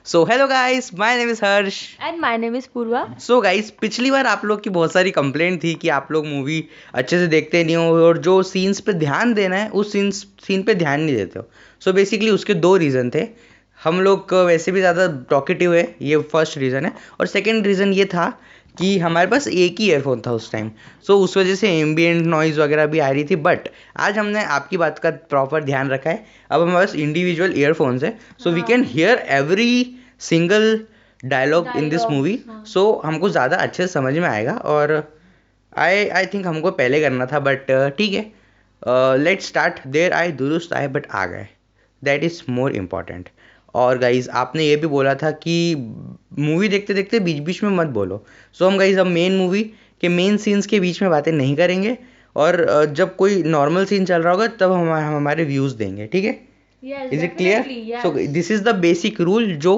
So hello guys, my name is Harsh. And my name is Purva. So guys, पिछली बार आप लोग की बहुत सारी कंप्लेंट थी कि आप लोग मूवी अच्छे से देखते नहीं हो और जो सीन्स पे ध्यान देना है उस सीन पे ध्यान नहीं देते हो। सो बेसिकली उसके दो रीज़न थे। हम लोग वैसे भी ज़्यादा टॉकेटिव है, ये फर्स्ट रीज़न है। और सेकंड रीज़न ये था कि हमारे पास एक ही ईयरफोन था उस टाइम। सो उस वजह से एम्बियंट नॉइज़ वगैरह भी आ रही थी। बट आज हमने आपकी बात का प्रॉपर ध्यान रखा है। अब हमारे पास इंडिविजुअल ईयरफोन्स है, so we can hear every single dialogue in this movie. So हमको ज़्यादा अच्छे से समझ में आएगा। और आई थिंक हमको पहले करना था, बट ठीक है। Let start. देर आए दुरुस्त आए बट आ गए, दैट इज़ मोर इम्पॉर्टेंट। और गाइज आपने ये भी बोला था कि मूवी देखते देखते बीच बीच में मत बोलो। सो हम गाइज अब मेन मूवी के मेन सीन्स के बीच में बातें नहीं करेंगे। और जब कोई नॉर्मल सीन चल रहा होगा तब हम हमारे व्यूज़ देंगे, ठीक है? Is it clear? So this is the basic rule जो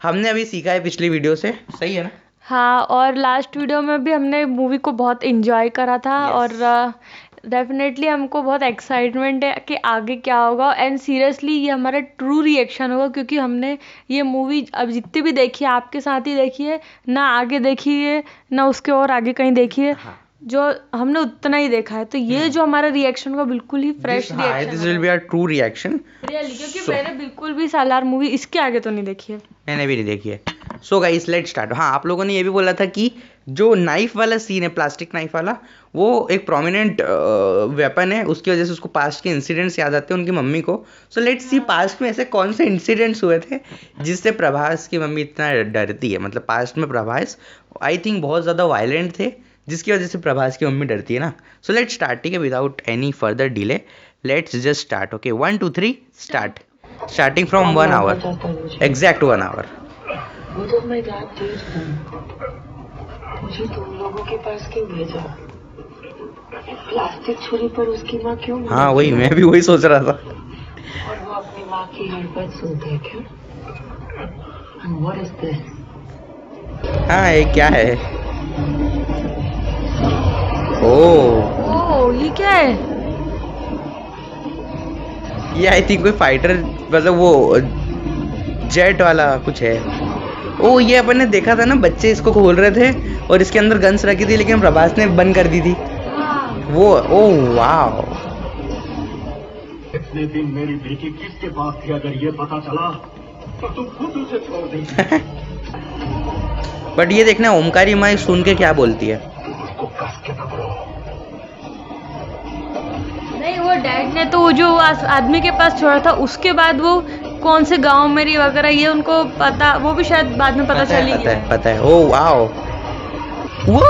हमने अभी सीखा है पिछली वीडियो से। सही है ना? हाँ, और लास्ट वीडियो में भी हमने मूवी को बहुत एंजॉय करा था। Yes. और डेफिनेटली हमको बहुत एक्साइटमेंट है कि आगे क्या होगा। एंड सीरियसली ये हमारा ट्रू रिएक्शन होगा, क्योंकि हमने ये मूवी अब जितनी भी देखी है आपके साथ ही देखी है, ना आगे देखी है ना उसके और आगे कहीं देखी है। हाँ। जो हमने उतना ही देखा है, तो ये जो हमारा रिएक्शन होगा बिल्कुल ही fresh reaction this will be our true reaction really, क्योंकि मैंने बिल्कुल भी सालार मूवी इसके आगे तो नहीं देखी है। मैंने भी नहीं देखी है। So guys let start. हाँ, आप लोगों ने ये भी बोला था कि जो नाइफ वाला सीन है, प्लास्टिक नाइफ वाला, वो एक प्रोमिनेंट वेपन है। उसकी वजह से उसको पास्ट के इंसिडेंट्स याद आते हैं उनकी मम्मी को। सो लेट्स सी पास्ट में ऐसे कौन से इंसिडेंट्स हुए थे जिससे प्रभास की मम्मी इतना डरती है। मतलब पास्ट में प्रभास आई थिंक बहुत ज़्यादा वायलेंट थे, जिसकी वजह से प्रभास की मम्मी डरती है ना। सो लेट्स स्टार्ट, ठीक है? Without any further delay let's just start. Okay, 1 2 3 start. Starting from 1 hour, exact 1 hour. वो तो मैं जानती हूँ, मुझे तुम लोगों के पास क्यों भेजा? प्लास्टिक छुरी पर उसकी माँ क्यों? हाँ वही, मैं भी वही सोच रहा था। और वो अपनी माँ की हरकत सुनते हैं क्यों? And what is this? हाँ, ये क्या है? ओह, ये क्या है? ये आई थिंक कोई फाइटर, मतलब वो जेट वाला कुछ है। ओ, ये अपन ने देखा था ना, बच्चे इसको खोल रहे थे और इसके अंदर गन्स रखी थी, लेकिन प्रभास ने बंद कर दी थी वो। ओ वाह, इतने दिन मेरी बेटी किसके पास थी? अगर ये पता चला तो तुम खुद उसे छोड़ देंगे। बट ये देखना ओमकारी माँ सुन के क्या बोलती है। उसको कस के पकड़ो। नहीं, वो डैड ने तो वो जो आदमी के पास छोड़ा था, उसके बाद वो कौन से गांव में रही वगैरह ये उनको पता, वो भी शायद बाद में पता चली गया है। पता है। ओ वाओ, वो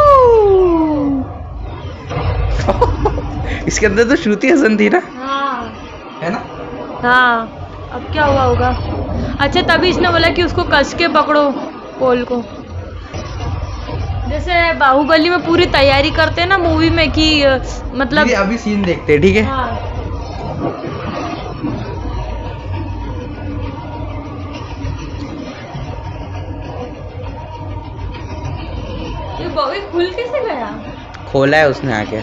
इसके अंदर तो श्रुति हसन थी ना? हाँ है ना? हाँ, अब क्या हुआ होगा? अच्छा, तभी इसने बोला कि उसको कस के पकड़ो पोल को। जैसे बाहुबली में पूरी तैयारी करते हैं ना मूवी में कि मतलब अभी सीन देखते हैं, ठीक है? हाँ। ये बॉबी खुल कैसे गया? खोला है उसने आके,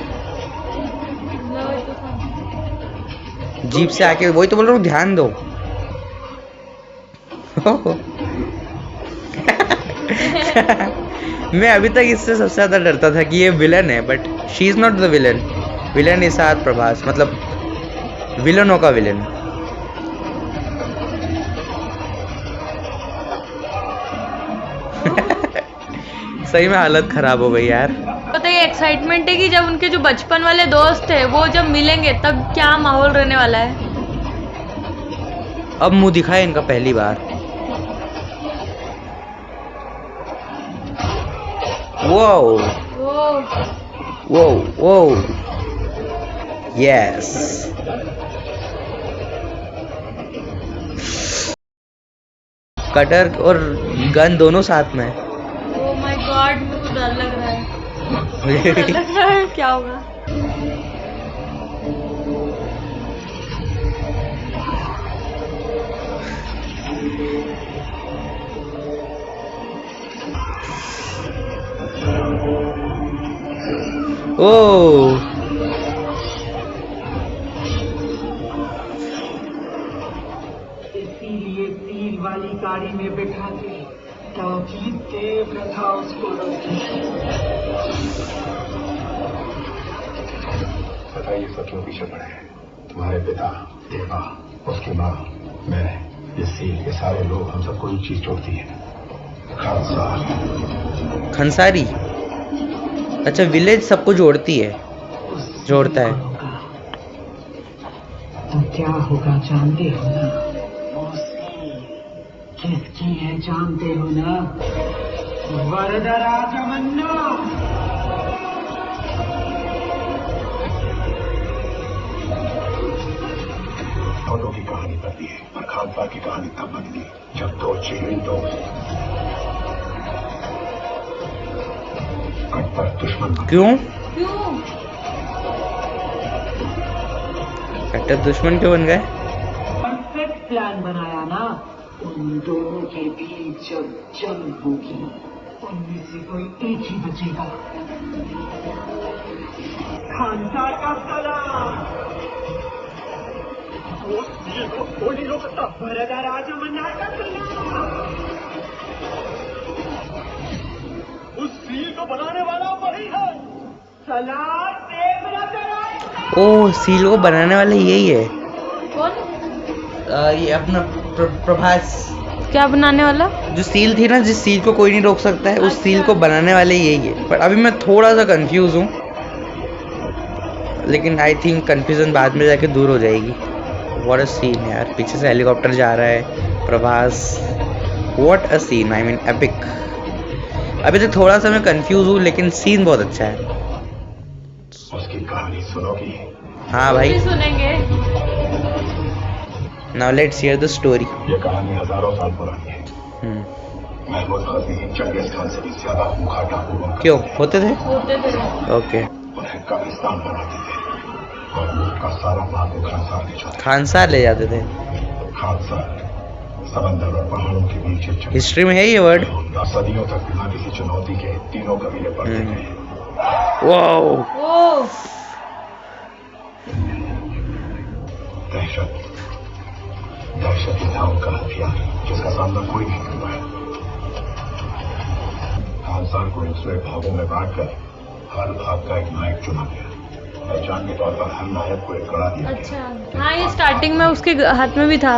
जीप से आके। वही तो बोल रहा हूँ, ध्यान दो। मैं अभी तक इससे सबसे ज्यादा डरता था कि ये विलन है, but she is not the villain. Villain is साथ प्रभास, मतलब विलनों का विलन। सही में हालत खराब हो गई यार। पता है, एक्साइटमेंट है कि जब उनके जो बचपन वाले दोस्त थे वो जब मिलेंगे तब क्या माहौल रहने वाला है। अब मुंह दिखा है इनका पहली बार। वो वो वो यस। कटर और गन दोनों साथ में। ओह माय गॉड, मुझे तो डर लग रहा है। डर लग रहा है, क्या होगा? ओह, इसीलिए तीर वाली गाड़ी में बैठा दे ताकि देवव्रता उसको रोके। बताइए सब क्यों पीछे पड़े हैं? तुम्हारे पिता, देवा, उसकी माँ, मैं, ये सील, ये सारे लोग, हम सबको एक चीज जोड़ती है, खानसार। खंसारी, अच्छा विलेज सबको जोड़ती है, जोड़ता है। तो क्या होगा जानते हो ना? किसकी है जानते हो ना? वरदराजमन्ना। दोनों की कहानी बनती है, पर खानसार की कहानी तब बनती जब दो चिड़ियों दोस्त कट्टर दुश्मन बनते। क्यों? क्यों? कट्टर दुश्मन क्यों बन गए? परफेक्ट प्लान बनाया ना। उन दोनों के बीच जब जंग होगी, उनमें से कोई एक ही बचेगा। खानसार का सलाम। वो नहीं रोक सकता। वरदराजमन्ना का सलाम। उस सील को बनाने वाला वही है। सलाम देवव्रता। ओ, सील को बनाने वाला यही है। कौन? ये अपना प्रभास। क्या बनाने वाला? जो सील थी ना, जिस सील को कोई नहीं रोक सकता है, उस सील को बनाने वाले यही है। पर अभी मैं थोड़ा सा कंफ्यूज हूँ, लेकिन आई थिंक कंफ्यूजन बाद में जाके दूर हो जाएगी। व्हाट अ सीन यार, पीछे से हेलीकॉप्टर जा रहा है, Prabhas, what a scene, I mean epic. अभी तक थोड़ा सा मैं कंफ्यूज हूँ, लेकिन सीन बहुत अच्छा है। उसकी कहानी सुनोगी? हाँ भाई, भी सुनेंगे। Now let's hear the story. ये कहानी हजारों साल पुरानी है। महमूद गजनी चंगेज खान से भी ज्यादा खूंखार डाकू हुआ क्यों होते थे? होते थे। ओके। उन्हें कब्रिस्तान बनाते थे और मुल्क का सारा माल को खानसार ले जाते खानसार ले जाते थे। थे। खानसार समंदर और पहाड़ों के बीच एक जंगल। हिस्ट्री में है ये वर्ड। सदियों तक बिना किसी चुनौती के तीनों कबीले बढ़ते गए। वाओ। ओ, दहशत ही था उनका हथियार, जिसका सामना कोई नहीं कर पाया। खानसार को दूसरे भागों में बांटकर हर भाग का एक नायक चुना गया। पहचान के तौर पर हर नायक को एक कड़ा दिया गया। अच्छा। हाँ, ये स्टार्टिंग में उसके हाथ में भी था।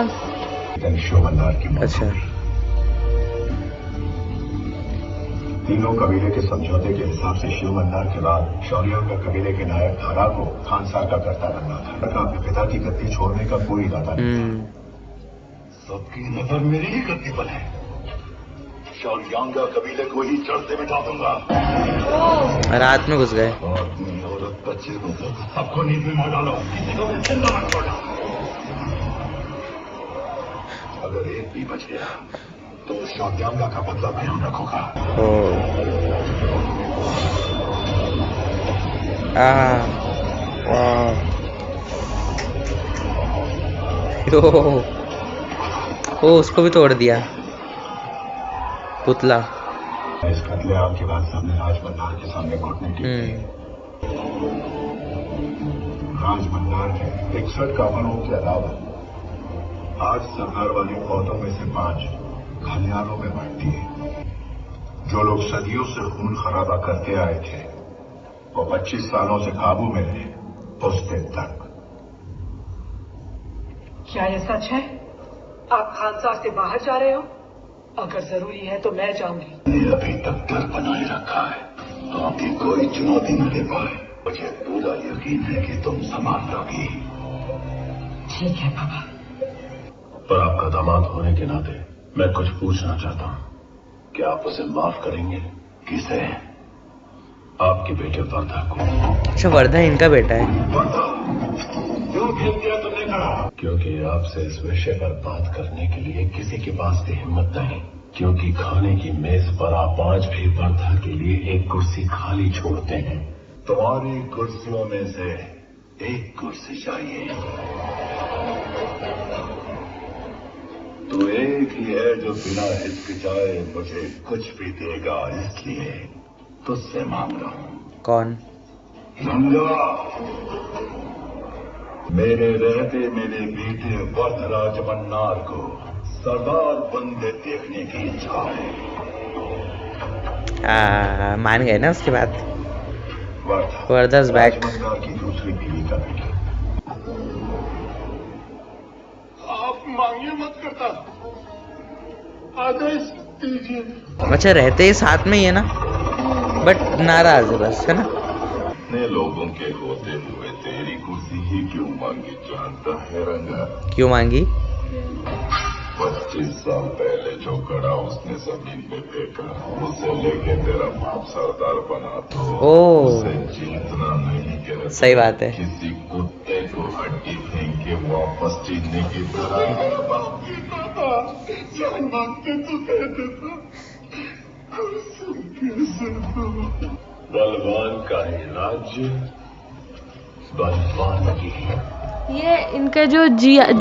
शिवमंदार की मौत अच्छा। हो गई। तीनों कबीले के समझौते के हिसाब से शिवमंदार के बाद शौर्यांगा कबीले के नायक धारा को खानसार का कर्ता बनना था। अपने पिता की गद्दी छोड़ने का कोई इरादा नहीं था। सबकी नजर मेरी ही गद्दी पर है। शौर्यांगा कबीले को ही जड़ से मिटा दूंगा। रात में घुस गए। आदमी, औरत, बच्चे को सबको नींद में मार डालो। किसी को भी जिंदा मत छोड़ना। अगर एक भी बच गया तो शौर्यांगा का बदला मैं हम रखूंगा। ओ, उसको भी तोड़ दिया पुतला। इस कत्लेआम के बाद सबने राजमन्नार के सामने घुटने टेके। राजमन्नार के 61 कावड़ों के अलावा 8 सरदार वाली फौजों में से 5 खलियानों में बांटती है। जो लोग सदियों से खून खराबा करते आए थे, वो 25 सालों से काबू में रहे, उस दिन तक। क्या ये सच है? आप खानसार से बाहर जा रहे हो? अगर जरूरी है तो मैं जाऊंगी। मैंने अभी तक डर बनाए रखा है, आपकी कोई चुनौती न दे पाए। मुझे पूरा यकीन है कि तुम संभाल लोगी। ठीक है पापा। पर आपका दामाद होने के नाते मैं कुछ पूछना चाहता हूँ। क्या आप उसे माफ करेंगे? किसे? आपके बेटे वर्धा को। अच्छा, वर्धा इनका बेटा है। वर्धा, क्यों खेल दिया तुमने खड़ा? क्योंकि आपसे इस विषय पर बात करने के लिए किसी के पास भी हिम्मत नहीं। क्योंकि खाने की मेज पर आप आज भी वर्धा के लिए एक कुर्सी खाली छोड़ते हैं। तुम्हारी कुर्सियों में से एक कुर्सी चाहिए, तो एक ही है जो बिना हिचकिचाए मुझे कुछ भी देगा, इसलिए तुझसे मांग रहा हूं। कौन? गंगा, मेरे रहते मेरे बेटे वरदराजमन्नार को सरदार बंदे देखने की इच्छा है। मान गए ना उसके बाद। वर्धा वर्धा's back। राजमंदार की दूसरी बीवी का बेटा। आप मांगिए मत करता, आदेश दीजिए। अच्छा रहते ही साथ में ही है ना, बट नाराज है बस, है ना। अपने लोगों के होते हुए तेरी कुर्सी ही क्यों मांगी जानता है रंगा? क्यों मांगी? 25 साल पहले जो कड़ा उसने जमीन में फेंका, उसे लेके तेरा बाप सरदार बना तो उसे जीतना नहीं के सही बात है। किसी कुत्ते को हड्डी फेंक के वापस जीतने की तरह जान मांगते तो कह देता। बलवान का ही राज्य बलवान की। ये इनका जो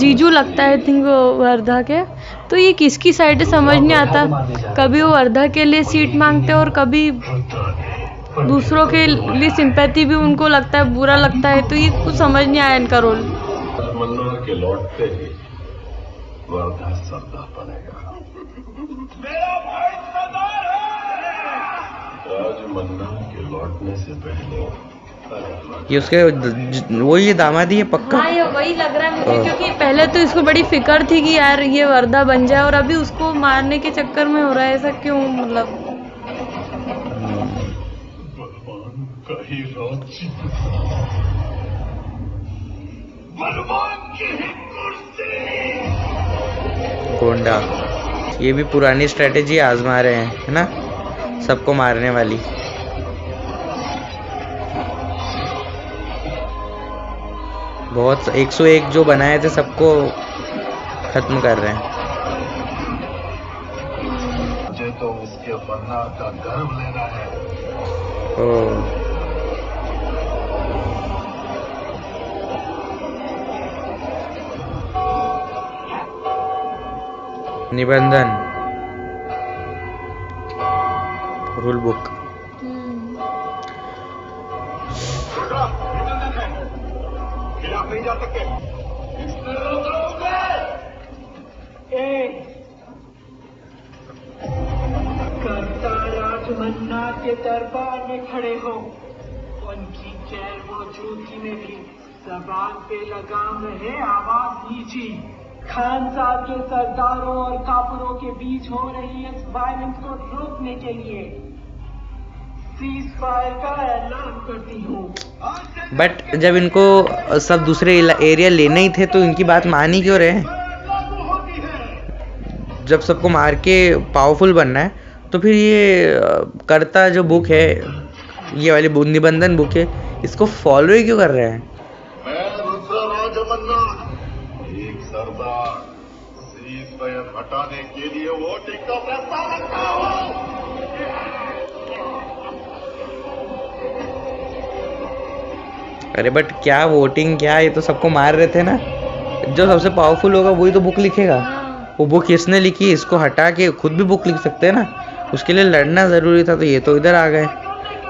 जीजू लगता है, आई थिंक वो वर्धा के, तो ये किसकी साइड है समझ नहीं आता। कभी वो वर्धा के लिए सीट मांगते हैं और कभी दूसरों के लिए सिंपैथी भी उनको लगता है, बुरा लगता है, तो ये कुछ समझ नहीं आया इनका रोल। राजमन्नार के लौटते ही वर्धा सरदार बनेगा। मेरा भाई सरदार है। राजमन्नार के लौटने से पहले ये उसके वो ये दामाद ही है पक्का। हाँ, ये वही लग रहा है मुझे, क्योंकि पहले तो इसको बड़ी फिक्र थी कि यार ये वर्धा बन जाए, और अभी उसको मारने के चक्कर में हो रहा है ऐसा क्यों, मतलब। बलवान का ही राज्य बलवान की ही कुर्सी। गोंडा ये भी पुरानी स्ट्रेटेजी आजमा रहे हैं, है ना, सबको मारने वाली। बहुत 101 जो बनाए थे सबको खत्म कर रहे हैं। मुझे तो उसके बनना का गर्व लेना है। ओ निबंधन रूल बुक। खिलाफ नहीं जा सकते। कर्ता राजमन्नार के दरबार में खड़े हो, उनकी गैर मौजूदगी में भी जबान पे लगाम रहे आवाज नीची। खान साहब के सरदारों और काफिरों के बीच हो रही इस वायलेंस को रोकने के लिए सीज फायर का ऐलान करती हूँ। बट जब इनको सब दूसरे एरिया लेने ही थे तो इनकी बात मान ही क्यों रहे हैं? जब सबको मार के पावरफुल बनना है तो फिर ये कर्ता जो बुक है, ये वाली निबंधन बुक है, इसको फॉलो ही क्यों कर रहे हैं? मैं रुद्र राजमन्नार, एक सरदार, सीज फायर हटाने के लिए वोटिंग का प्रस्ताव रखता हूँ। अरे बट क्या वोटिंग, क्या, ये तो सबको मार रहे थे ना। जो सबसे पावरफुल होगा वही तो बुक लिखेगा। वो बुक इसने लिखी, इसको हटा के खुद भी बुक लिख सकते हैं ना। उसके लिए लड़ना जरूरी था, तो ये तो इधर आ गए।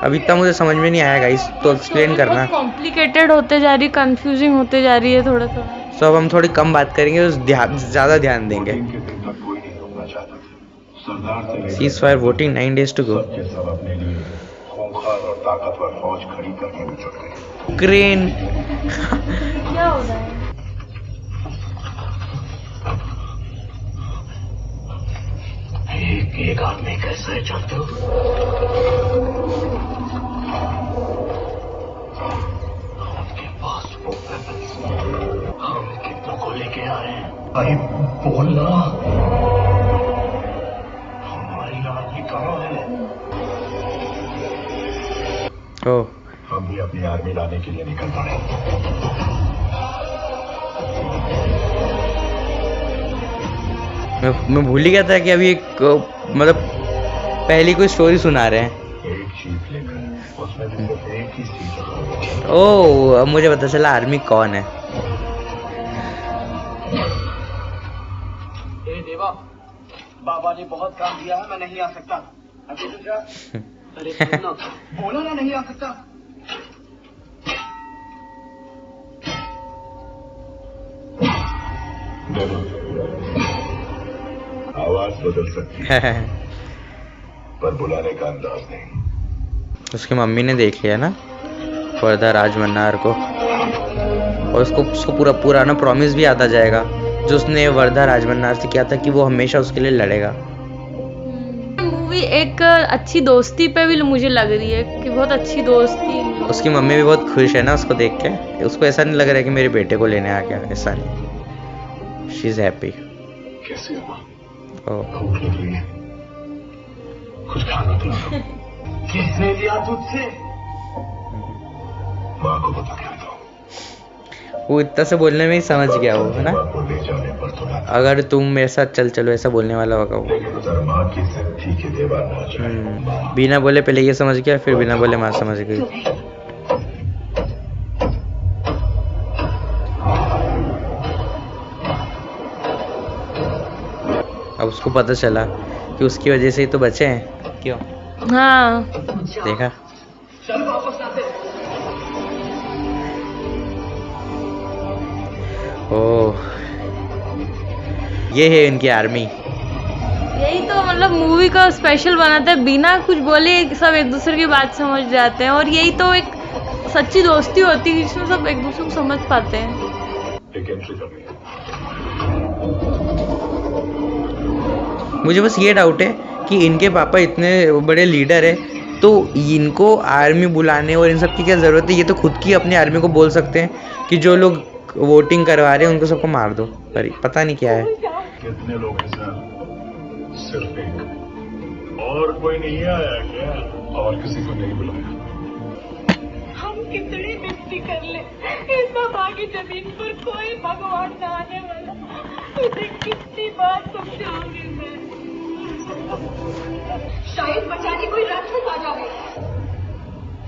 अब इतना मुझे समझ में नहीं आया गाइस, तो एक्सप्लेन करना। कॉम्प्लिकेटेड होते जा रही, कंफ्यूजिंग होते जा रही है थोड़ा थोड़ा। तो अब हम थोड़ी कम बात करेंगे, तो ज्यादा ध्यान देंगे। वोटिंग के दिन तक कोई नहीं रोकना चाहता। सरदार से लेकर cease fire voting 9 days to go। सबके सब अपने लिए खूंखार और ताकतवर फौज खड़ी करने में जुट गए। क्रेन क्या हो रहा है? एक एक आदमी कैसे चलते हो? उनके पास वो weapons, हम कितनों को लेके आए हैं? भाई बोलना, हमारी आर्मी कहाँ है? ओह, हम भी अपनी आर्मी लाने के लिए निकल पड़े। मैं भूल ही गया था कि अभी एक मतलब पहली कोई स्टोरी सुना रहे हैं। एक जीप लेकर उसमें भी सिर्फ एक ही सीट है। ओह, अब मुझे पता चला आर्मी कौन है। ए देवा, बाबा ने बहुत काम दिया है, मैं नहीं आ सकता। अभी तो क्या? अरे सुनो, बोला ना नहीं आ सकता। बदल सकती है पर बुलाने का अंदाज नहीं। उसकी मम्मी ने देख लिया ना वर्धा राज मन्नार को, और उसको पूरा पुराना प्रॉमिस भी याद आ जाएगा जो उसने वर्धा राज मन्नार से किया था कि वो हमेशा उसके लिए लड़ेगा। मूवी एक अच्छी दोस्ती पे भी मुझे लग रही है कि बहुत अच्छी दोस्ती। उसकी मम्मी भी बहुत खुश है ना उसको देख के, उसको ऐसा नहीं लग रहा है कि मेरे बेटे को लेने आ गया, ऐसा नहीं, शी इज हैप्पी। कैसे हो मां? ओह भूख लगी है, कुछ खाना तो ला। किसने लिया तुझसे? मां को बता के दो। वो इतना से बोलने में ही समझ गया वो, है ना, मां को ले जाने पर तो ना, अगर तुम मेरे साथ चल चलो ऐसा बोलने वाला होगा वो। लेकिन उधर मां की जिद थी कि देवा ना जाए। बिना बोले पहले ये समझ गया, फिर बिना बोले माँ समझ गई। अब उसको पता चला कि उसकी वजह से ही तो बचे हैं। क्यों? हाँ देखा? चल वापस आते। ओह ये है इनकी आर्मी। यही तो मतलब मूवी का स्पेशल बनाता है, बिना कुछ बोले सब एक दूसरे की बात समझ जाते हैं, और यही तो एक सच्ची दोस्ती होती है जिसमें सब एक दूसरे को समझ पाते हैं। एक एंट्री करनी है। मुझे बस ये डाउट है कि इनके पापा इतने बड़े लीडर है तो इनको आर्मी बुलाने और इन सब की क्या ज़रूरत है? ये तो खुद की अपनी आर्मी को बोल सकते हैं कि जो लोग वोटिंग करवा रहे हैं उनको सबको मार दो। अरे पता नहीं क्या है। कितने लोग हैं सर? सिर्फ एक। और कोई नहीं आया क्या? और किसी को नहीं बुलाया? हम कितनी विनती कर ले, इस बाबा की जमीन पर कोई भगवान न आने वाला। तुझे कितनी बार समझाऊंगी मैं, शायद बचाने कोई राक्षस आ जाए।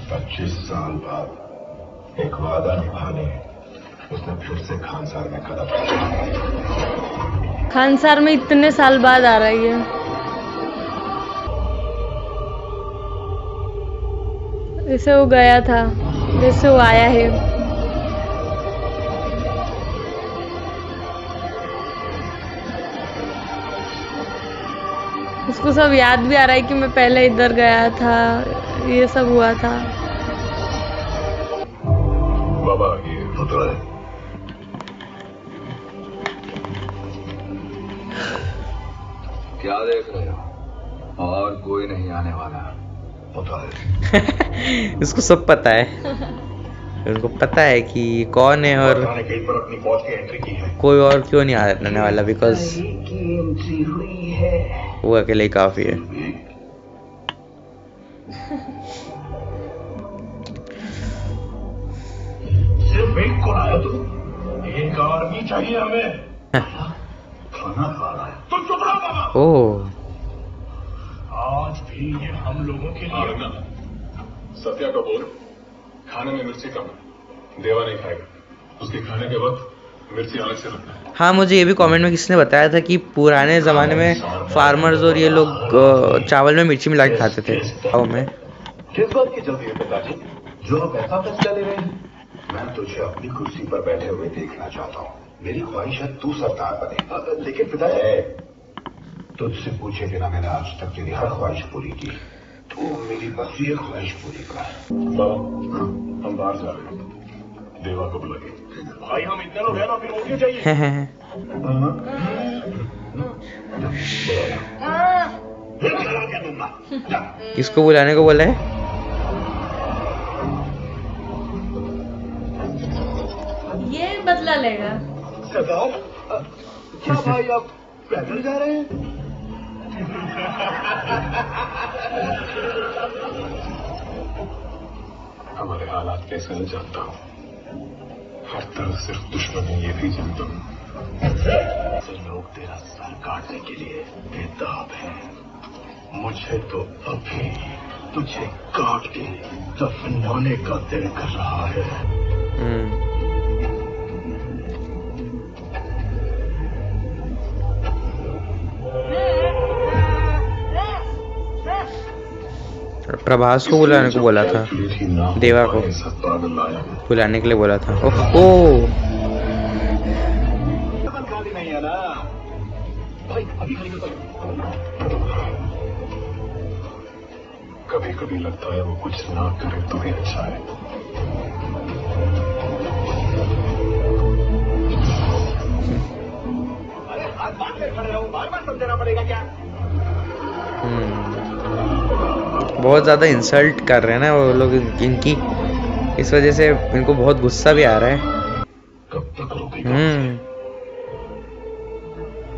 25 साल बाद एक वादा निभाने उसने फिर से खानसार में कदम रखा। खानसार में इतने साल बाद आ रही है। जैसे वो गया था, जैसे वो आया है। उसको सब याद भी आ रहा है कि मैं पहले इधर गया था, ये सब हुआ था। बाबा ये पुत्र है। क्या देख रहे हो? और कोई नहीं आने वाला। पुत्र है। इसको सब पता है, उनको पता है कि कौन है और ने गेट पर अपनी फौज की एंट्री की है। कोई और क्यों नहीं आने वाला, बिकॉज की एंट्री हुई है। वो अकेले ही काफी है। सिर्फ एक को लाया तू? एक आर्मी चाहिए हमें। खाना खा रहा है। तुम चुप रहो बाबा। ओह आज भी ये हम लोगों के लिए। सत्या को बोल खाने में मिर्ची कम है, देवा नहीं खाएगा। उसके खाने के वक्त मिर्ची अलग से रखना है। हाँ, मुझे ये भी कमेंट में किसी ने बताया था कि पुराने ज़माने में फार्मर्स और ये लोग चावल में मिर्ची मिला के खाते थे गाँव में। किस बात की जल्दी है पिताजी, जो आप ऐसा फैसला ले रहे हैं? मैं तुझे अपनी कुर्सी पर बैठे हुए देखना चाहता हूँ। मेरी ख्वाहिश है तू सरदार बने, लेकिन पिताजी तुझसे पूछे बिना मैंने आज तक तेरी हर ख्वाहिश पूरी की। तू मेरी बस ये ख्वाहिश पूरी कर। बाबा हम बाहर जा रहे हैं, देवा को बुलाइए। भाई हम इतने लोग हैं ना, फिर वो क्यों चाहिए? फिर खड़ा क्या दूंगा? किसको बुलाने को बोला है? ये बदला लेगा। सरदार क्या भाई आप पैदल जा रहे हैं? हमारे हालात कैसे हैं जानता हूँ, हर तरफ सिर्फ दुश्मन है ये भी जानता हूँ। ऐसे लोग तेरा सर काटने के लिए बेताब हैं। मुझे तो अभी तुझे काट के दफनाने का दिल कर रहा है। प्रभास को बुलाने को बोला था, देवा को बुलाने के लिए बोला था। ओह नहीं है ना भाई, अभी खड़ी कर। कभी कभी लगता है वो कुछ ना करे तो ही अच्छा है। अरे हाथ बांध कर खड़े रहो, बार बार समझाना पड़ेगा क्या? बहुत ज़्यादा इंसल्ट कर रहे हैं ना वो लोग इनकी, इस वजह से इनको बहुत गुस्सा भी आ रहा है। कब तक रोकेगा?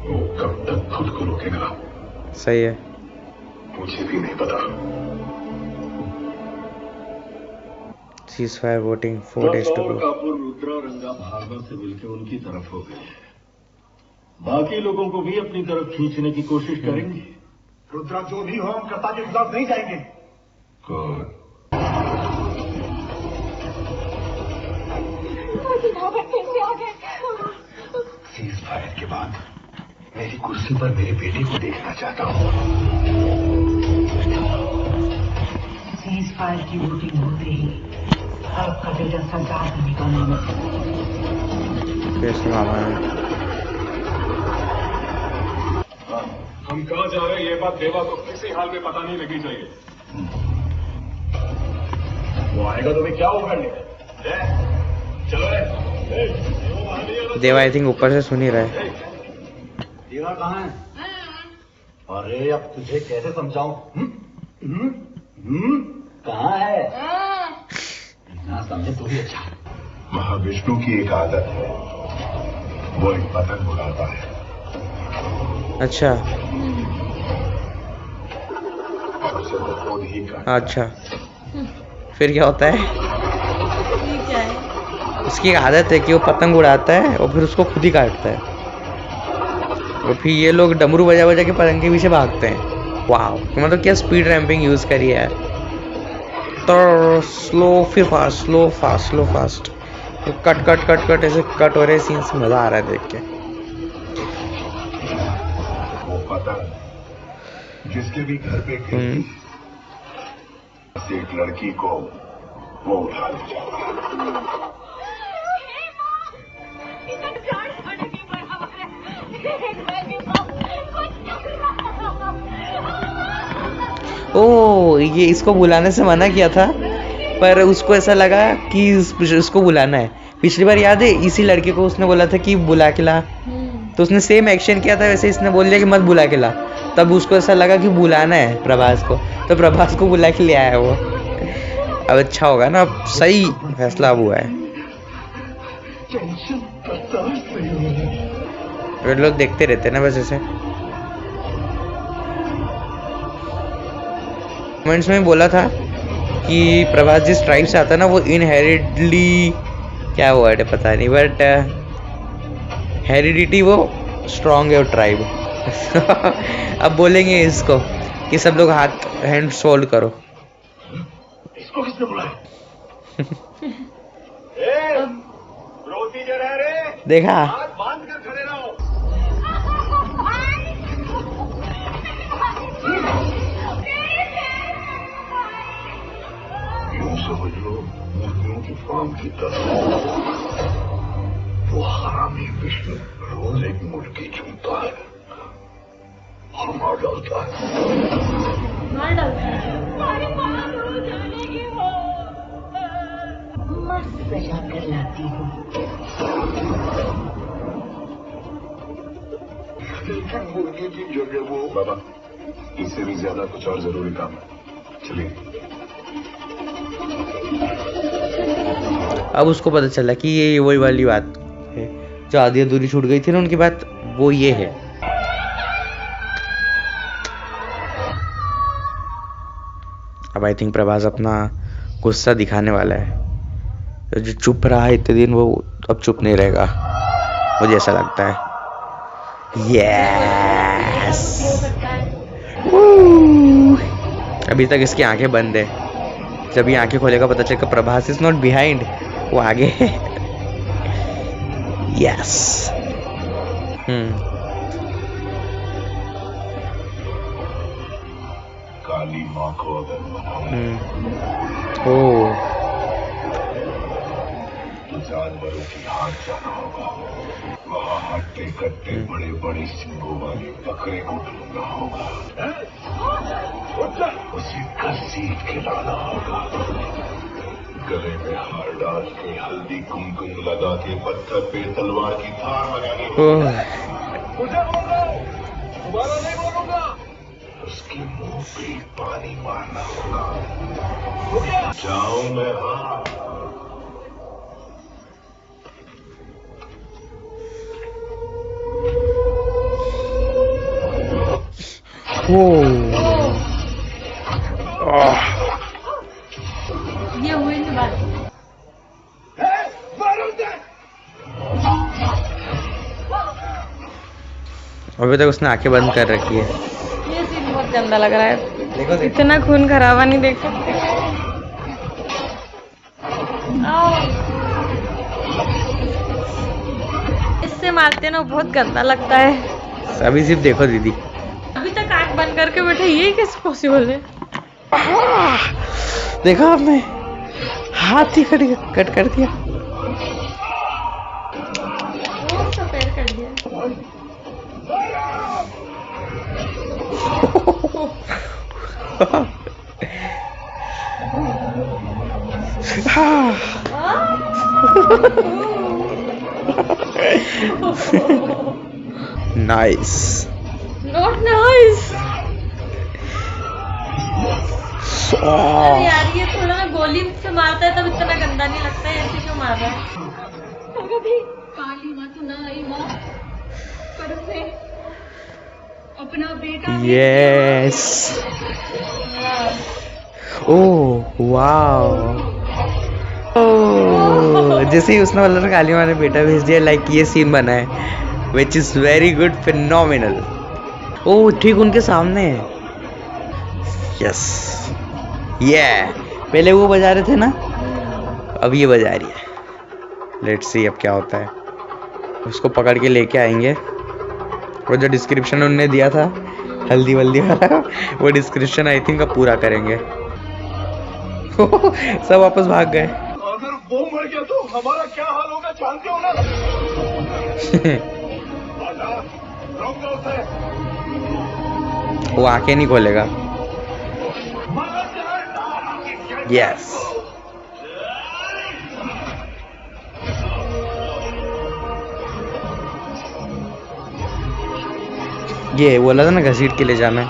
वो कब तक खुद को रोकेगा? सही है। मुझे भी नहीं पता। Ceasefire voting 4 days to go। Kapur Rudra Ranga Bhargav से मिलकर उनकी तरफ हो गए। बाकी लोगों को भी अपनी तरफ खींचने की कोशिश करेंगे। रुद्रा जो भी हो, हम कर्ता के खिलाफ नहीं जाएंगे। कौन? सीज़फायर के बाद मेरी कुर्सी पर मेरे बेटे को देखना चाहता हूँ। सीज़फायर की वोटिंग होते ही आपका बेटा सरकार में निकालेंगे। कैसे मामा है? हम कहाँ जा रहे हैं ये बात देवा को किसी हाल में पता नहीं लगी चाहिए। वो आएगा तो मैं क्या होगा? चलो देवा आई थिंक ऊपर से सुन ही रहा है। देवा कहाँ है? अरे अब तुझे कैसे समझाऊं? कहाँ है? ना समझे तो ही अच्छा। महाविष्णु की एक आदत है, वो एक पतंग उड़ाता है। अच्छा उसे तो खुद ही काटता। अच्छा, फिर क्या होता है? ये क्या है? उसकी एक आदत है कि वो पतंग उड़ाता है और फिर उसको खुद ही काटता है, और फिर ये लोग डमरू बजा बजा के पतंग के पीछे भागते हैं। वाह, मतलब क्या स्पीड रैंपिंग यूज़ करी है यार। तो स्लो फिर fast, slow fast, slow fast, cut cut cut cut ऐसे कट हो रहे सीन्स, मज़ा आ रहा है देख के। वो पतंग जिसके भी घर पे गिरती, एक लड़की को वो उठा ले जाता। ओ, ये इसको बुलाने से मना किया था, पर उसको ऐसा लगा कि इसको बुलाना है। पिछली बार याद है इसी लड़के को उसने बोला था कि बुला के ला, तो उसने सेम एक्शन किया था, वैसे इसने बोल दिया कि मत बुला के ला। तब उसको ऐसा लगा कि बुलाना है प्रभास को, तो प्रभास को बुला के ले आया वो। अब अच्छा होगा ना, अब सही फैसला अब हुआ है। वे लोग देखते रहते हैं ना बस ऐसे। कमेंट्स में बोला था कि प्रभास जिस ट्राइब से आता है ना, वो इनहेरिटली, क्या वर्ड है पता नहीं, बट हेरिडिटी वो स्ट्रांग है वो ट्राइब। अब बोलेंगे इसको कि सब लोग हाथ हैंड शोल्ड करो। इसको किसने बुलाया? रोटी जो रह रे, देखा, हाथ बांध कर खड़े रहो। यूं समझ लो मुर्गियों की फार्म की तरह वो हरामी विष्णु रोज एक मुर्गी चुनता है और मार डालता है। मार डालता है। मस्त सजा कर लाती हूँ। लेकिन मुर्गी की जगह वो बाबा, इससे भी ज्यादा कुछ और जरूरी काम है। चलिए। अब उसको पता चला कि ये वही वाली बात है जो आधी अधूरी छूट गई थी ना उनकी बात, वो ये है। अब आई थिंक प्रभास अपना गुस्सा दिखाने वाला है। जो चुप रहा है इतने दिन, वो अब चुप नहीं रहेगा, मुझे ऐसा लगता है। यस, अभी तक इसकी आंखें बंद है, जब ये आंखें खोलेगा पता चलेगा प्रभास इज नॉट बिहाइंड, वो आगे है। यस। काली माँ को अगर मनाना ओ, तो जानवरों की हाट जाना होगा। वहाँ हट्टे कट्टे बड़े बड़े सिंगों वाले बकरे को ढूंढना होगा। उसे घसीट के लाना होगा। गले में हार डाल के, हल्दी कुमकुम लगा के, पत्थर पे तलवार की धार लगानी होगी। मुझे बोल रहा हूं, दोबारा नहीं बोलूंगा। उसके मुंह पे पानी मारना होगा। जाऊं मैं? हाँ। ये हुई नहीं बात। अभी तक उसने आंखें बंद कर रखी है। ये सीन बहुत गंदा लग रहा है। देखो इतना खून खराबा नहीं देख सकते। इससे मारते ना बहुत गंदा लगता है। अभी सिर्फ देखो दीदी, अभी तक आंख बंद करके बैठे, ये कैसे पॉसिबल है? देखा आपने, हाथ ही कट कर दिया। वो सब पैर कट गया। नाइस। Not nice. अरे यार ये थोड़ा ना गोली से मारता है तब इतना गंदा नहीं लगता है, ऐसे क्यों मार रहा है? अभी काली माँ तो ना आई माँ, पर उसे अपना बेटा यस। Oh wow. जैसे ही उसने बोला था काली माँ ने बेटा भेज दिया, लाइक ये सीन बना है, which is very good, phenomenal. Oh ठीक उनके सामने है। यस ये पहले वो बजा रहे थे ना, अब ये बजा रही है। लेट्स सी अब क्या होता है। उसको पकड़ के लेके आएंगे, और जो डिस्क्रिप्शन उन्होंने दिया था हल्दी वल्दी वाला, वो डिस्क्रिप्शन आई थिंक अब पूरा करेंगे। सब वापस भाग गए। अगर वो मर गया तो हमारा क्या हाल होगा जानते हो ना? रोक दो उसे। वो आंखें नहीं खोलेगा। यस ये बोला था ना घसीट के ले जाना है।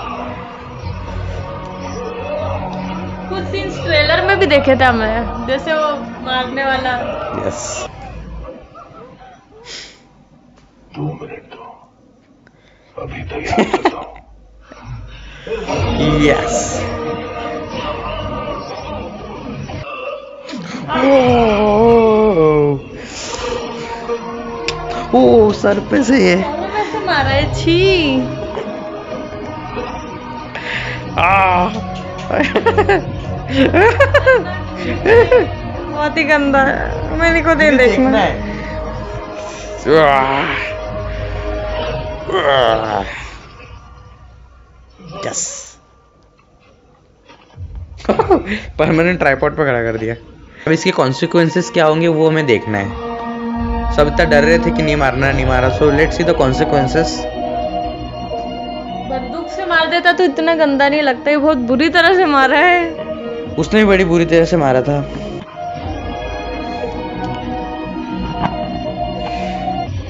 कुछ सीन्स ट्रेलर में भी देखे थे हमने, जैसे वो मारने वाला। यस 2 मिनट दो, अभी तैयार करता हूँ। यस ओ सर पे से ये कैसे मारा है? छी। बहुत ही गंदा है, मेरे को दे देखना है। यस परमानेंट ट्राइपॉड पे खड़ा कर दिया। अब इसके कॉन्सिक्वेंसेस क्या होंगे वो हमें देखना है। सब इतना डर रहे थे कि नहीं मारना नहीं मारा, so let's see the consequences. बंदूक से मार देता तो इतना गंदा नहीं लगता, ये बहुत बुरी तरह से मारा है। उसने भी बड़ी बुरी तरह से मारा था।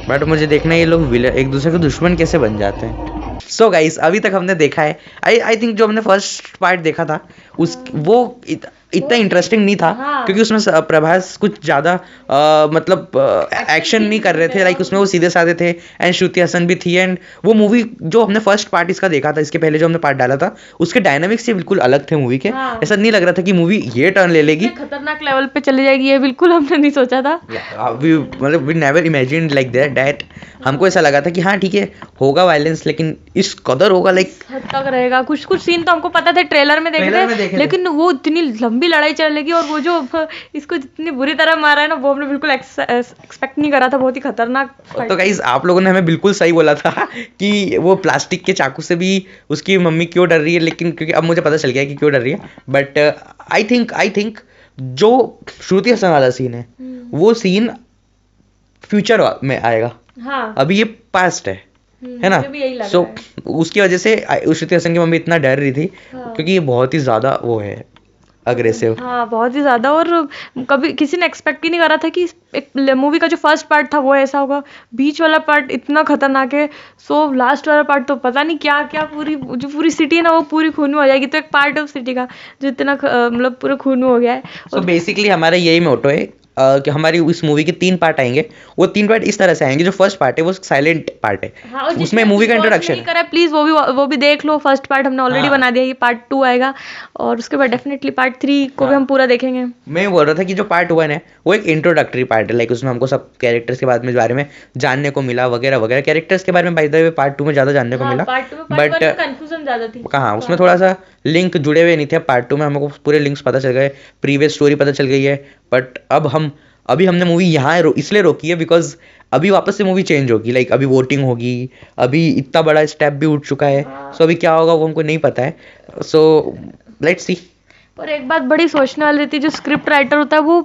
बट मुझे देखना है ये लोग एक दूसरे के दुश्मन कैसे बन जाते हैं। सो गाइस अभी तक हमने देखा है, आई थिंक जो हमने फर्स्ट पार्ट देखा था वो इतना इंटरेस्टिंग नहीं था। हाँ। क्योंकि उसमें प्रभास कुछ ज़्यादा मतलब एक्शन नहीं कर रहे थे, लाइक उसमें वो सीधे साधे थे, एंड श्रुति हसन भी थी। एंड वो मूवी जो हमने फर्स्ट पार्ट इसका देखा था, इसके पहले जो हमने पार्ट डाला था, उसके डायनामिक्स से बिल्कुल अलग थे मूवी के। हाँ। ऐसा नहीं लग रहा था कि मूवी ये टर्न ले लेगी, खतरनाक लेवल पे चली जाएगी, ये बिल्कुल हमने नहीं सोचा था। मतलब we never imagined like that. हमको ऐसा लगा था कि हाँ ठीक है होगा वायलेंस, लेकिन इस कदर होगा, लाइक हद तक रहेगा। कुछ कुछ सीन तो हमको पता था, ट्रेलर में देखे थे, लेकिन वो इतनी लंबी लड़ाई चलेगी, और वो जो इसको जितनी बुरी तरह मारा है ना, वो हमने बिल्कुल एक्सपेक्ट नहीं करा था। बहुत ही खतरनाक। तो गाइस आप लोगों ने हमें बिल्कुल सही बोला था कि वो प्लास्टिक के चाकू से भी उसकी मम्मी क्यों डर रही है, लेकिन क्योंकि अब मुझे पता चल गया कि क्यों डर रही है। बट आई थिंक जो श्रुति हसन वाला सीन है वो सीन फ्यूचर में आएगा। हाँ। अभी ये पास्ट है, है ना। मुझे भी यही लग सो रहा है। उसकी वजह से श्रुति हासन की मम्मी इतना डर रही थी हाँ। क्योंकि ये बहुत ही ज़्यादा वो है अग्रेसिव। हाँ, बहुत ही ज़्यादा। और कभी किसी ने एक्सपेक्ट ही नहीं करा था कि एक मूवी का जो फर्स्ट पार्ट था वो ऐसा होगा, बीच वाला पार्ट इतना खतरनाक है। सो लास्ट वाला पार्ट तो पता नहीं क्या क्या, जो पूरी सिटी है ना वो पूरी खून में हो जाएगी। तो एक पार्ट है उस सिटी का जो इतना मतलब पूरे खून में हो गया है। सो बेसिकली हमारा यही मोटो है कि हमारी इस मूवी के 3 पार्ट आएंगे। वो 3 पार्ट इस तरह से आएंगे, जो फर्स्ट पार्ट है वो साइलेंट पार्ट है। हाँ, और उसमें मूवी का इंट्रोडक्शन नहीं करा प्लीज वो भी देख लो। फर्स्ट पार्ट हमने ऑलरेडी हाँ। बना दिया, ये पार्ट 2 आएगा और उसके बाद डेफिनेटली पार्ट 3 को भी हम पूरा देखेंगे। मैं बोल रहा था कि जो पार्ट 1 है वो एक इंट्रोडक्टरी पार्ट है, लाइक उसमें हमको सब कैरेक्टर्स के बारे में जानने को मिला वगैरह वगैरह। कैरेक्टर्स के बारे में बाय द वे पार्ट 2 में ज़्यादा जानने को मिला, पार्ट 2 में बट कंफ्यूजन ज्यादा थी। कहाँ उसमें थोड़ा सा लिंक जुड़े हुए नहीं थे। पार्ट 2 में हमको पूरे लिंक्स पता चल गए, प्रीवियस स्टोरी पता चल गई है। बट अभी हमने मूवी यहाँ इसलिए रोकी है बिकॉज अभी वापस से मूवी चेंज होगी, लाइक अभी वोटिंग होगी, अभी इतना बड़ा स्टेप भी उठ चुका है। सो अभी क्या होगा वो हमको नहीं पता है। So let's see. और एक बात बड़ी सोचने वाली रहती है, जो स्क्रिप्ट राइटर होता है वो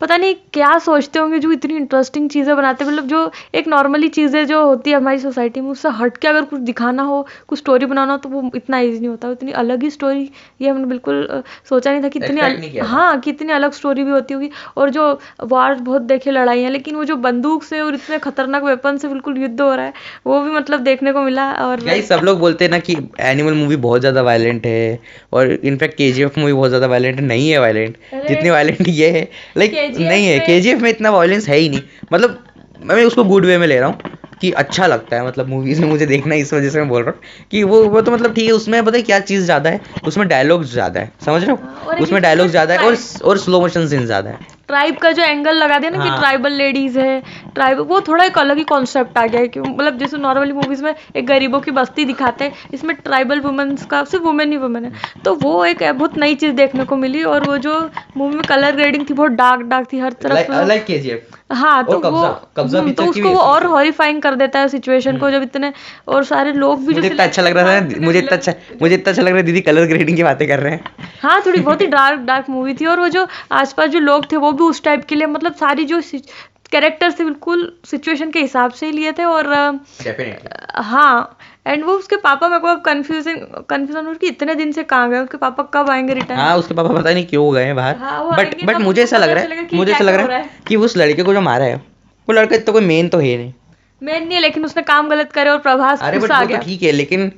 पता नहीं क्या सोचते होंगे जो इतनी इंटरेस्टिंग चीज़ें बनाते हैं। मतलब जो एक नॉर्मली चीज़ें जो होती है हमारी सोसाइटी में उससे हट के अगर कुछ दिखाना हो, कुछ स्टोरी बनाना हो तो वो इतना ईजी नहीं होता। इतनी अलग ही स्टोरी, ये हमने बिल्कुल सोचा नहीं था कि हाँ कि इतनी अलग स्टोरी भी होती होगी। और जो वार बहुत देखे लड़ाइयाँ, लेकिन वो जो बंदूक से और इतने खतरनाक वेपन से बिल्कुल युद्ध हो रहा है वो भी मतलब देखने को मिला। और सब लोग बोलते हैं ना कि एनिमल मूवी बहुत ज़्यादा वायलेंट है और इनफैक्ट KGF मूवी बहुत ज़्यादा वायलेंट नहीं है वायलेंट जितनी वायलेंट ये है। लाइक नहीं है, KGF में इतना वायलेंस है ही नहीं। मतलब मैं उसको गुड वे में ले रहा हूँ कि अच्छा लगता है, मतलब मूवीज़ में मुझे देखना है, इस वजह से मैं बोल रहा हूँ कि वो तो मतलब ठीक है। उसमें पता है क्या चीज़ ज़्यादा है, उसमें डायलॉग्स ज़्यादा है, समझ रहे हो। उसमें डायलॉग ज़्यादा है और स्लो मोशन सीन ज़्यादा है। ट्राइब का जो एंगल लगा दिया ना कि ट्राइबल लेडीज है, ट्राइब, वो थोड़ा एक अलग ही कॉन्सेप्ट आ गया है कि मतलब जैसे नॉर्मली मूवीज में एक गरीबों की बस्ती दिखाते हैं, इसमें ट्राइबल वुमेन्स का सिर्फ वुमेन ही वुमेन है। तो वो एक बहुत नई चीज़ देखने को मिली। और वो जो मूवी में कलर ग्रेडिंग थी बहुत डार्क थी हर तरफ, लाइक KGF। हाँ तो कब्जा वो तो उसको वो और हॉरिफाइंग कर देता है सिचुएशन को, जब इतने और सारे लोग भी। मुझे इतना अच्छा लग रहा था, मुझे इतना अच्छा लग रहा है दीदी कलर ग्रेडिंग की बातें कर रहे हैं। हाँ, थोड़ी बहुत ही डार्क मूवी थी। और वो जो आसपास जो लोग थे वो भी उस टाइप के लिए, मतलब सारी जो कैरेक्टर्स थे बिल्कुल सिचुएशन के हिसाब से ही लिए थे। और हाँ, एंड वो उसके पापा मेरे को अब कंफ्यूजन हो कि इतने दिन से कहाँ गए, उसके पापा कब आएंगे रिटर्न। हाँ, उसके पापा पता नहीं क्यों गए बाहर। बट मुझे ऐसा लग रहा है कि उस लड़के को जो मारा है वो लड़का तो कोई मेन तो है नहीं है, लेकिन उसने काम गलत करे और प्रभास गुस्सा आ गया। ठीक है, लेकिन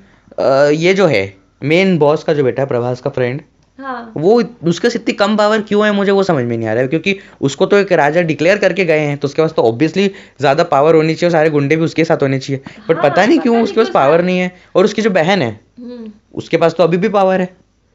ये जो है मेन बॉस का जो बेटा है प्रभास का फ्रेंड, हाँ, वो उसके से इतनी कम पावर क्यों है मुझे वो समझ में नहीं आ रहा है। क्योंकि उसको तो एक राजा डिक्लेयर करके गए हैं तो उसके पास तो ऑब्वियसली ज्यादा पावर होनी चाहिए, सारे गुंडे भी उसके साथ होने चाहिए। बट पता नहीं क्यों उसके पास पावर नहीं है। और उसकी जो बहन है उसके पास तो अभी भी पावर है,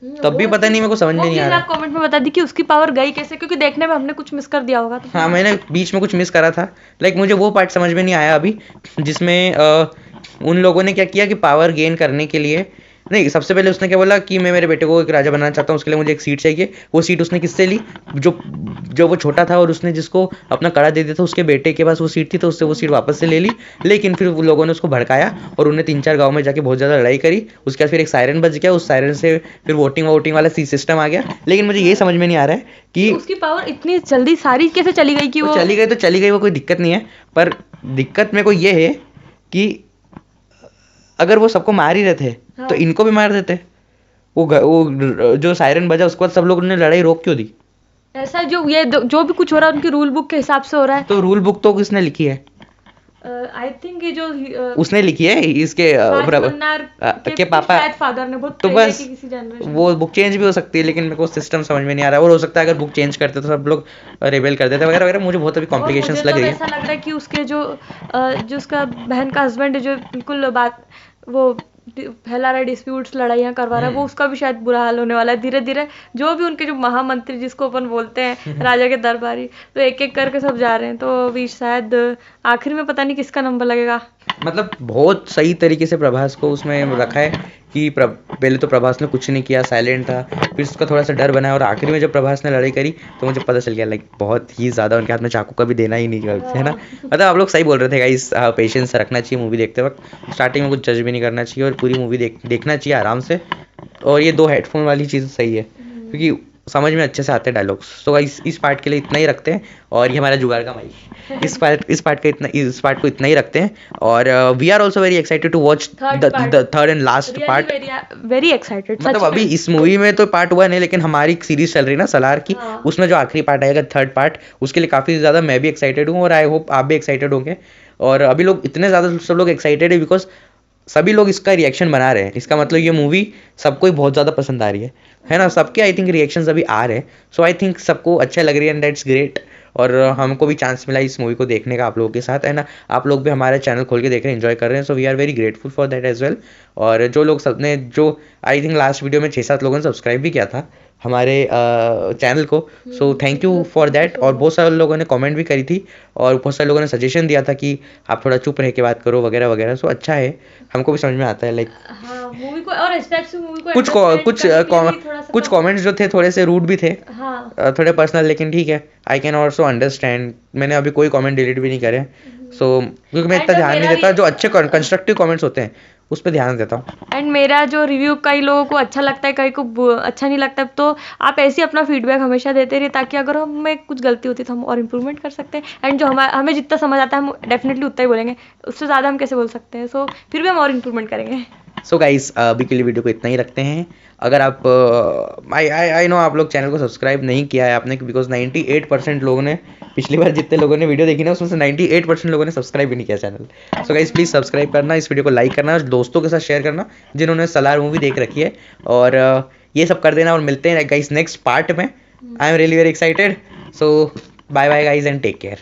तब भी पता नहीं मेरे को समझ में नहीं आ रहा। कमेंट में बता दी कि उसकी पावर गई कैसे, क्योंकि देखने में हमने कुछ मिस कर दिया होगा। हाँ, मैंने बीच में कुछ मिस करा था। लाइक मुझे वो पार्ट समझ में नहीं आया अभी जिसमें उन लोगों ने क्या किया कि पावर गेन करने के लिए, नहीं, सबसे पहले उसने क्या बोला कि मैं मेरे बेटे को एक राजा बनाना चाहता हूँ, उसके लिए मुझे एक सीट चाहिए। वो सीट उसने किससे ली, जो वो छोटा था और उसने जिसको अपना कड़ा दे दिया था उसके बेटे के पास वो सीट थी, तो उससे वो सीट वापस से ले ली। लेकिन फिर लोगों ने उसको भड़काया और उन्हें 3-4 गाँव में जाके बहुत ज़्यादा लड़ाई करी। उसके बाद फिर एक सायरन बज गया, उस सायरन से फिर वोटिंग वाला सिस्टम आ गया। लेकिन मुझे ये समझ में नहीं आ रहा है कि उसकी पावर इतनी जल्दी सारी कैसे चली गई कि वो चली गई तो चली गई, वो कोई दिक्कत नहीं है। पर दिक्कत मेरे को ये है कि अगर वो सबको मार ही रहे थे तो इनको भी मार देते। वो जो सायरन बजा उसके बाद सब लोगों ने लड़ाई रोक क्यों दी? ऐसा जो भी कुछ हो रहा है उनकी रूल बुक के हिसाब से हो रहा है। तो रूल बुक तो किसने लिखी है? आई थिंक ये जो उसने लिखी है इसके के पापा शायद फादर ने। बहुत तो बस किसी जनरेशन वो बुक चेंज भी हो सकती है, लेकिन मेरे को सिस्टम समझ में नहीं आ रहा है। और हो सकता है अगर बुक चेंज करते तो सब लोग रेबेल कर देते वगैरह वगैरह। मुझे बहुत अभी कॉम्प्लिकेशंस लग रही है। ऐसा लग रहा है कि उसके जो उसका बहन का हस्बैंड है जो बिल्कुल बात वो फैला रहा है, डिस्प्यूट्स लड़ाइयाँ करवा रहा है, वो उसका भी शायद बुरा हाल होने वाला है धीरे धीरे। जो भी उनके जो महामंत्री जिसको अपन बोलते हैं राजा के दरबारी, तो एक एक करके सब जा रहे हैं। तो अभी शायद आखिर में पता नहीं किसका नंबर लगेगा। मतलब बहुत सही तरीके से प्रभास को उसमें रखा है कि पहले तो प्रभास ने कुछ नहीं किया, साइलेंट था, फिर उसका थोड़ा सा डर बना और आखिर में जब प्रभास ने लड़ाई करी तो मुझे पता चल गया लाइक बहुत ही ज़्यादा उनके हाथ में चाकू का भी देना ही नहीं है ना। मतलब आप लोग सही बोल रहे थे गाइस, पेशेंस रखना चाहिए मूवी देखते वक्त। स्टार्टिंग में कुछ जज भी नहीं करना चाहिए और पूरी मूवी देखना चाहिए आराम से। और ये 2 हेडफोन वाली चीज़ सही है क्योंकि समझ में अच्छे से आते हैं डायलॉग्स। सो गाइस इस पार्ट के लिए इतना ही रखते हैं, और ये हमारा जुगाड़ का माइक, इस पार्ट को इतना ही रखते हैं। और we are also very excited to watch the third and last part. Very excited. मतलब अभी इस मूवी में तो पार्ट 1 है, लेकिन हमारी एक सीरीज चल रही है ना सलार की, हाँ। उसमें जो आखिरी पार्ट आएगा थर्ड पार्ट, उसके लिए काफ़ी ज़्यादा मैं भी एक्साइटेड हूँ, और आई होप आप भी एक्साइटेड होंगे। और अभी लोग इतने ज़्यादा सब लोग एक्साइटेड है बिकॉज सभी लोग इसका रिएक्शन बना रहे हैं। इसका मतलब ये मूवी सबको ही बहुत ज़्यादा पसंद आ रही है ना। सबके आई थिंक रिएक्शंस अभी आ रहे हैं, सो आई थिंक सबको अच्छा लग रही है, एंड दैट्स ग्रेट। और हमको भी चांस मिला इस मूवी को देखने का आप लोगों के साथ, है ना। आप लोग भी हमारा चैनल खोल के देख रहे हैं, एंजॉय कर रहे हैं, so we are very grateful for that as well. और जो लोग सबने, जो आई थिंक लास्ट वीडियो में 6-7 लोगों ने सब्सक्राइब भी किया था हमारे चैनल को, so thank you for that. और बहुत सारे लोगों ने कमेंट भी करी थी, और बहुत सारे लोगों ने सजेशन दिया था कि आप थोड़ा चुप रह के बात करो वगैरह वगैरह। सो अच्छा है, हमको भी समझ में आता है लाइक हाँ, मूवी को और रिस्पेक्ट से मूवी को कुछ कमेंट्स जो थे थोड़े से रूड भी थे, हाँ। थोड़े पर्सनल, लेकिन ठीक है, आई कैन ऑल्सो अंडरस्टैंड। मैंने अभी कोई कमेंट डिलीट भी नहीं करे, सो क्योंकि मैं इतना ध्यान नहीं देता, जो अच्छे कंस्ट्रक्टिव कमेंट्स होते हैं उस पर ध्यान देता हूँ। एंड मेरा जो रिव्यू कई लोगों को अच्छा लगता है, कई को अच्छा नहीं लगता, तो आप ऐसे ही अपना फीडबैक हमेशा देते रहिए, ताकि अगर हमें कुछ गलती होती है तो हम और इम्प्रूवमेंट कर सकते हैं। एंड जो हमें जितना समझ आता है हम डेफिनेटली उतना ही बोलेंगे, उससे ज़्यादा हम कैसे बोल सकते हैं। सो फिर भी हम और इम्प्रूवमेंट करेंगे। सो गाइस अभी के लिए वीडियो को इतना ही रखते हैं। अगर आप आई नो आप लोग चैनल को सब्सक्राइब नहीं किया है आपने, बिकॉज 98% लोगों ने, पिछली बार जितने लोगों ने वीडियो देखी ना उसमें से 98% लोगों ने सब्सक्राइब भी नहीं किया channel. So guys please subscribe करना, इस वीडियो को लाइक करना, दोस्तों के साथ शेयर करना जिन्होंने सलार मूवी देख रखी है, और ये सब कर देना। और मिलते हैं गाइस नेक्स्ट पार्ट में। I am really very excited. So bye bye guys and take care.